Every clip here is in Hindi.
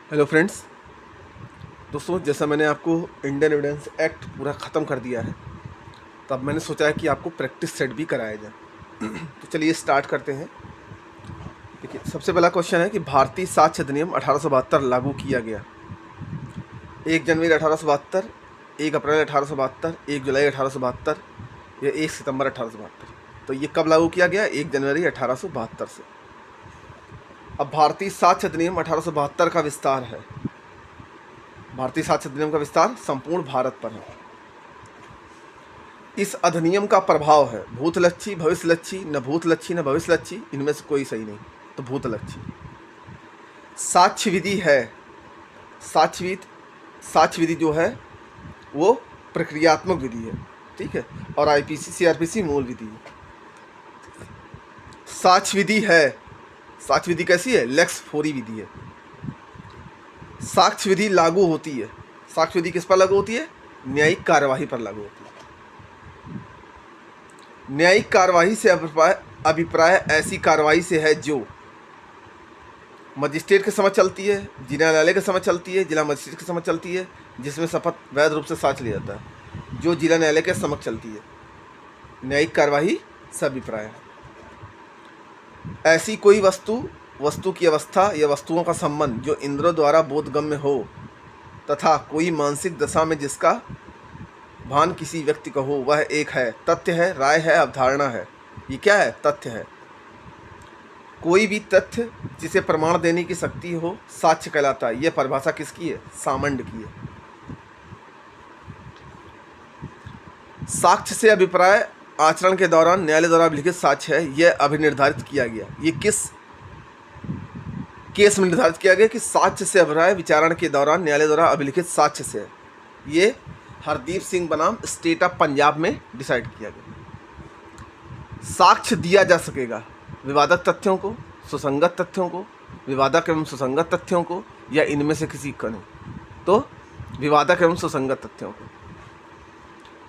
Hello friends. दोस्तों, जैसा मैंने आपको इंडियन एविडेंस एक्ट पूरा ख़त्म कर दिया है, तब मैंने सोचा है कि आपको प्रैक्टिस सेट भी कराया जाए। तो चलिए स्टार्ट करते हैं। देखिए, सबसे पहला क्वेश्चन है कि भारतीय साक्ष्य अधिनियम 1872 लागू किया गया 1 जनवरी 1872, 1 अप्रैल 1872, 1 जुलाई 1872 या 1 सितंबर 1872। तो ये कब लागू किया गया? 1 जनवरी 1872 से। अब भारतीय साक्ष्य अधिनियम 1872 का विस्तार है। भारतीय साक्ष्य अधिनियम का विस्तार संपूर्ण भारत पर है। इस अधिनियम का प्रभाव है भूतलक्षी, भविष्यलक्षी, न भूतलक्षी न भविष्यलक्षी, इनमें से कोई सही नहीं, तो भूतलक्षी। साक्ष्य विधि है, साक्ष्य विधि जो है वो प्रक्रियात्मक विधि है, ठीक है, और आईपीसी सीआरपीसी मूल विधि है। साक्ष्य विधि है, साक्ष्य विधि कैसी है? लेक्स फोरी विधि है। साक्ष्य विधि लागू होती है, साक्ष्य विधि किस पर लागू होती है? न्यायिक कार्यवाही पर लागू होती है। न्यायिक कार्यवाही से अभिप्राय ऐसी कार्यवाही से है जो मजिस्ट्रेट के समझ चलती है, जिला न्यायालय के समझ चलती है, जिला मजिस्ट्रेट के समझ चलती है, जिसमें शपथ वैध रूप से साक्ष्य लिया जाता है, जो जिला न्यायालय के समक्ष चलती है। न्यायिक कार्यवाही से अभिप्राय है ऐसी कोई वस्तु की अवस्था या वस्तुओं का संबंध जो इंद्रियों द्वारा बोधगम्य हो तथा कोई मानसिक दशा में जिसका भान किसी व्यक्ति को हो, वह एक है, तथ्य है, राय है, अवधारणा है। ये क्या है? तथ्य है। कोई भी तथ्य जिसे प्रमाण देने की शक्ति हो साक्ष्य कहलाता है। यह परिभाषा किसकी है? सामंड की है। साक्ष्य से अभिप्राय आचरण के दौरान न्यायालय द्वारा अभिलिखित साक्ष्य है। यह अभिनिर्धारित किया गया। ये किस केस में निर्धारित किया गया कि साक्ष्य से अभिप्राय विचारण के दौरान न्यायालय द्वारा अभिलिखित साक्ष्य से है? ये हरदीप सिंह बनाम स्टेट ऑफ पंजाब में डिसाइड किया गया। साक्ष्य दिया जा सकेगा विवादक तथ्यों को, सुसंगत तथ्यों को, विवादक एवं सुसंगत तथ्यों को, या इनमें से किसी का नहीं, तो विवादक एवं सुसंगत तथ्यों को।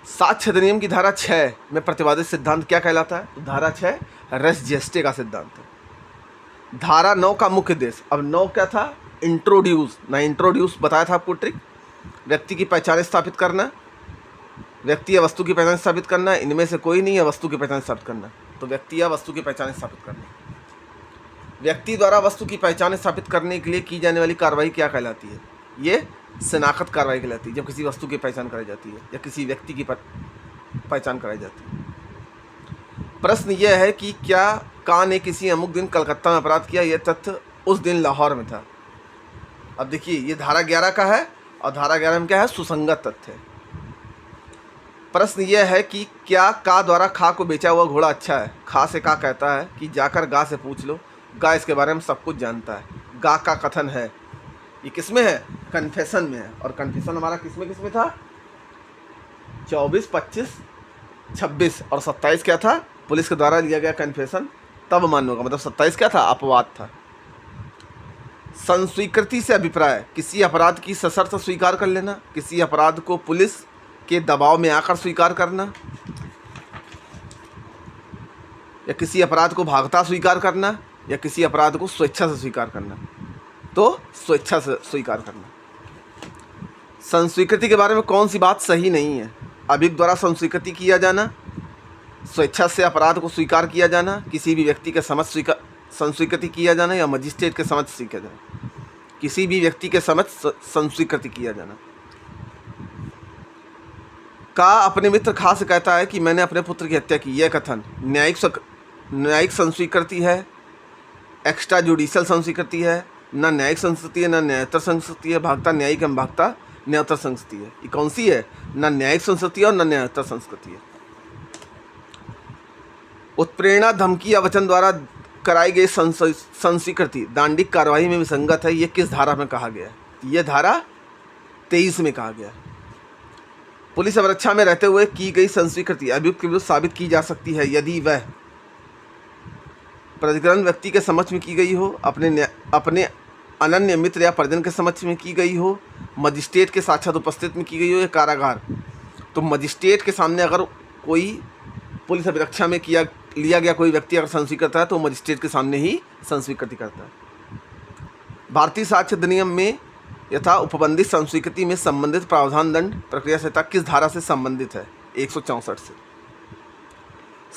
साक्ष्य अधिनियम की धारा 6 में प्रतिपादित सिद्धांत क्या कहलाता है? तो धारा 6 रेस जेस्टे का सिद्धांत है। धारा 9 का मुख्य उद्देश्य, अब 9 क्या था? इंट्रोड्यूस बताया था आपको ट्रिक। व्यक्ति की पहचान स्थापित करना, व्यक्ति या वस्तु की पहचान स्थापित करना, इनमें से कोई नहीं है, वस्तु की पहचान स्थापित करना। तो व्यक्ति या वस्तु की पहचान स्थापित करना, व्यक्ति द्वारा वस्तु की पहचान स्थापित करने के लिए की जाने वाली कार्रवाई क्या कहलाती है? ये शनाख्त कार्रवाई कहलाती है, जब किसी वस्तु की पहचान कराई जाती है या किसी व्यक्ति की पहचान कराई जाती है। प्रश्न यह है कि क्या का ने किसी अमुक दिन कलकत्ता में अपराध किया? यह तथ्य उस दिन लाहौर में था। अब देखिए, ये धारा 11 का है और धारा 11 में क्या है? सुसंगत तथ्य है। प्रश्न यह है कि क्या का द्वारा खा को बेचा हुआ घोड़ा अच्छा है? खा से का कहता है कि जाकर गा से पूछ लो, गा इसके बारे में सब कुछ जानता है। गा का कथन है, ये किस में है? कन्फेशन में है। और कन्फेशन हमारा किस में था? 24, 25, 26 और 27 क्या था? पुलिस के द्वारा लिया गया कन्फेशन तब मान्य होगा। मतलब 27 क्या था? अपवाद था। संस्वीकृति से अभिप्राय किसी अपराध की सशर्त स्वीकार कर लेना, किसी अपराध को पुलिस के दबाव में आकर स्वीकार करना, या किसी अपराध को भागता स्वीकार करना, या किसी अपराध को स्वेच्छा से स्वीकार करना। तो स्वेच्छा से स्वीकार करना। संस्वीकृति के बारे में कौन सी बात सही नहीं है? अभियुक्त द्वारा संस्वीकृति किया जाना, स्वेच्छा से अपराध को स्वीकार किया जाना, किसी भी व्यक्ति के समझ संस्वीकृति किया जाना, या मजिस्ट्रेट के समझ किया जाना। किसी भी व्यक्ति के समझ संस्वीकृति किया जाना। का अपने मित्र खा से कहता है कि मैंने अपने पुत्र की हत्या की। यह कथन न्यायिक संस्वीकृति है, एक्स्ट्रा जुडिशियल संस्वीकृति है, ना न्यायिक संस्कृति है, ना न्यायोत्तर संस्कृति है। भागता न्यायिक एवं भागता न्यायोत्तर संस्कृति है। ये कौन सी है? ना न्यायिक संस्कृति है और ना न्यायोत्तर संस्कृति है। उत्प्रेरणा, धमकी या वचन द्वारा कराई गई संस्वीकृति दांडिक कार्यवाही में विसंगत है। ये किस धारा में कहा गया है? यह धारा 23 में कहा गया है। पुलिस अवरक्षा में रहते हुए की गई संस्वीकृति अभियुक्त के विरुद्ध साबित की जा सकती है यदि वह प्रतिग्रहण व्यक्ति के समक्ष में की गई हो, अपने अनन्य मित्र या परिजन के समक्ष में की गई हो, मजिस्ट्रेट के साक्षात उपस्थित में की गई हो, या कारागार। तो मजिस्ट्रेट के सामने अगर कोई पुलिस अभिरक्षा में लिया गया कोई व्यक्ति अगर संस्वीकृत है तो मजिस्ट्रेट के सामने ही संस्वीकृति करता है। भारतीय साक्ष्य अधिनियम में यथा उपबंधित संस्वीकृति में संबंधित प्रावधान दंड प्रक्रिया संहिता किस धारा से संबंधित है? 164 से।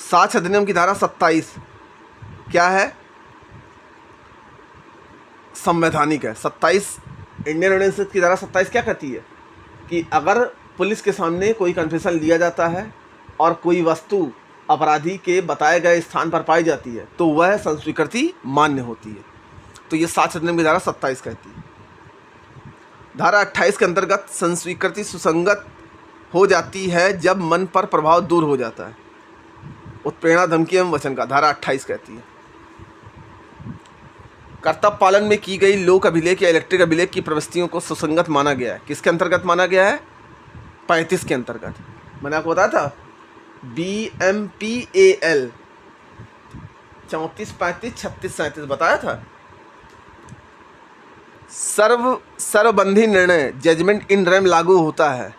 साक्ष्य अधिनियम की धारा 27 क्या है? संवैधानिक है। 27 इंडियन ऑर्डिनेंस की धारा 27 क्या कहती है कि अगर पुलिस के सामने कोई कन्फेशन लिया जाता है और कोई वस्तु अपराधी के बताए गए स्थान पर पाई जाती है तो वह संस्वीकृति मान्य होती है। तो ये साक्ष्य अधिनियम की धारा 27 कहती है। धारा 28 के अंतर्गत संस्वीकृति सुसंगत हो जाती है जब मन पर प्रभाव दूर हो जाता है। उत्प्रेरणा, धमकी एवं वचन का धारा 28 कहती है। कर्तव्य पालन में की गई लोक अभिलेख या इलेक्ट्रिक अभिलेख की प्रविष्टियों को सुसंगत माना गया है। किसके अंतर्गत माना गया है? 35 के अंतर्गत। मैंने आपको बताया था BMPAL 34, 35, 36, 37 बताया था। सर्वबंधी निर्णय जजमेंट इन रेम लागू होता है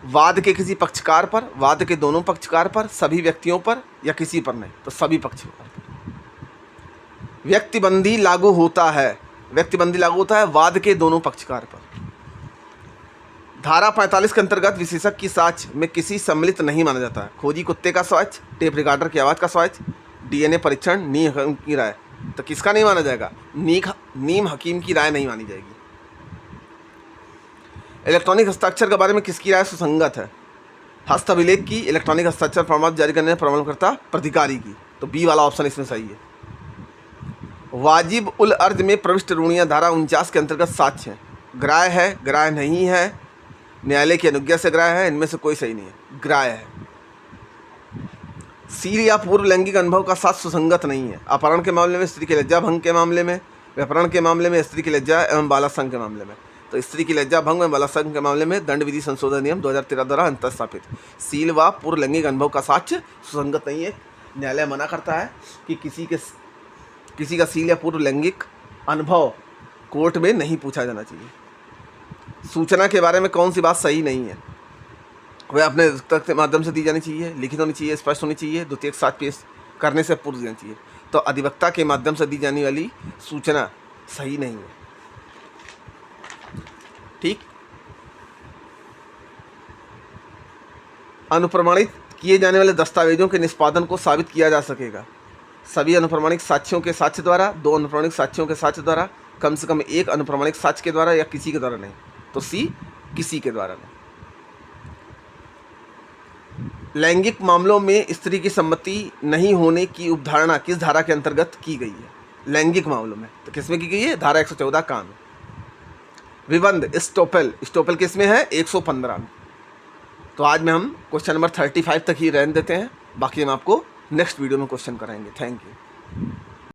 वाद के किसी पक्षकार पर, वाद के दोनों पक्षकार पर, सभी व्यक्तियों पर या किसी पर नहीं, तो सभी पक्षकार पर। व्यक्तिबंदी लागू होता है, व्यक्तिबंदी लागू होता है वाद के दोनों पक्षकार पर। धारा 45 के अंतर्गत विशेषज्ञ की साक्ष्य में किसी सम्मिलित नहीं माना जाता है। खोजी कुत्ते का साक्ष्य, टेप रिकॉर्डर की आवाज़ का साक्ष्य, DNA परीक्षण, नीम हकीम की राय, तो किसका नहीं माना जाएगा? नीम हकीम की राय नहीं मानी जाएगी। इलेक्ट्रॉनिक हस्ताक्षर के बारे में किसकी राय सुसंगत है? हस्त अभिलेख की, इलेक्ट्रॉनिक हस्ताक्षर प्रमाण जारी करने प्रमाणकर्ता प्राधिकारी की, तो बी वाला ऑप्शन इसमें सही है। वाजिब उल अर्ज में प्रविष्ट रूणियाँ धारा 49 के अंतर्गत साक्ष्य है। ग्राह्य है, ग्राह्य नहीं है, न्यायालय की अनुज्ञा से ग्राह्य है, इनमें से कोई सही नहीं है, ग्राह्य है। सील या पूर्व लैंगिक अनुभव का साथ सुसंगत नहीं है। अपहरण के मामले में, स्त्री की लज्जा भंग के मामले में, अपहरण के मामले में, स्त्री की लज्जा एवं बालासंग के मामले में, तो स्त्री की लज्जा भंग एवं बालासंग के मामले में दंड विधि संशोधन नियम 2013 द्वारा अंतर स्थापित सील व पूर्व लैंगिक अनुभव का साक्ष्य सुसंगत नहीं है। न्यायालय मना करता है कि किसी का सील या पूर्व लैंगिक अनुभव कोर्ट में नहीं पूछा जाना चाहिए। सूचना के बारे में कौन सी बात सही नहीं है? वह अपने तक के माध्यम से दी जानी चाहिए, लिखित होनी चाहिए, स्पष्ट होनी चाहिए, द्वितीयक साक्ष्य पेश करने से पूर्व देना चाहिए। तो अधिवक्ता के माध्यम से दी जाने वाली सूचना सही नहीं है। ठीक। अनुप्रमाणित किए जाने वाले दस्तावेजों के निष्पादन को साबित किया जा सकेगा सभी अनुप्रमाणिक साक्ष्यों के साक्ष्य द्वारा, 2 अनुप्रमाणिक साक्ष्यों के साक्ष्य द्वारा, कम से कम 1 अनुप्रमाणिक साक्ष्य के द्वारा या किसी के द्वारा नहीं, तो सी किसी के द्वारा नहीं। लैंगिक मामलों में स्त्री की सम्मति नहीं होने की उपधारणा किस धारा के अंतर्गत की गई है? लैंगिक मामलों में तो किसमें की गई है? धारा 114 कानून। विबंध स्टोपेल किस में है? 115 में। तो आज में हम क्वेश्चन नंबर 35 तक ही रहने देते हैं, बाकी हम आपको नेक्स्ट वीडियो में क्वेश्चन कराएंगे। Thank you.